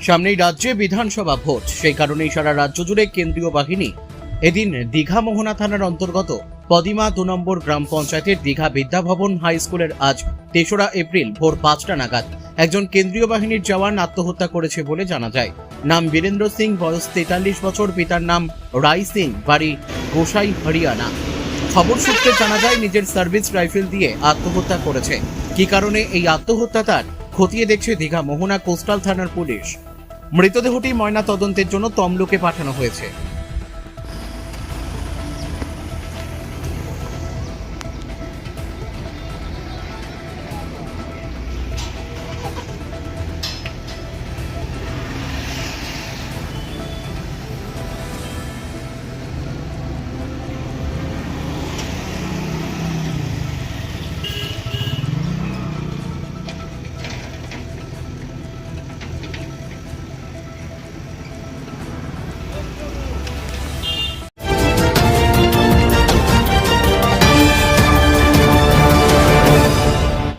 সামনেই রাজ্যে বিধানসভা ভোট, সেই কারণেই সারা রাজ্য জুড়ে কেন্দ্রীয় বাহিনী এদিন দীঘা মোহনা থানার অন্তর্গত পদিমা 2 নম্বর গ্রাম পঞ্চায়েতের দীঘা বিদ্যাভবন হাই স্কুলের আজ 3রা এপ্রিল ভোর 5টা নাগাদ একজন কেন্দ্রীয় বাহিনীর জওয়ান আত্মহত্যা করেছে বলে জানা যায়। নাম বীরেন্দ্র সিং, বয়স 43 বছর, পিতার নাম রাই সিং, বাড়ি গোসাই, হরিয়ানা। খবর সূত্রে জানা যায় নিজের সার্ভিস রাইফেল দিয়ে আত্মহত্যা করেছে। কি কারণে এই আত্মহত্যা তার খতিয়ে দেখছে দীঘা মোহনা কোস্টাল থানার পুলিশ। মৃতদেহটি ময়না তদন্তের জন্য তমলুকে পাঠানো হয়েছে।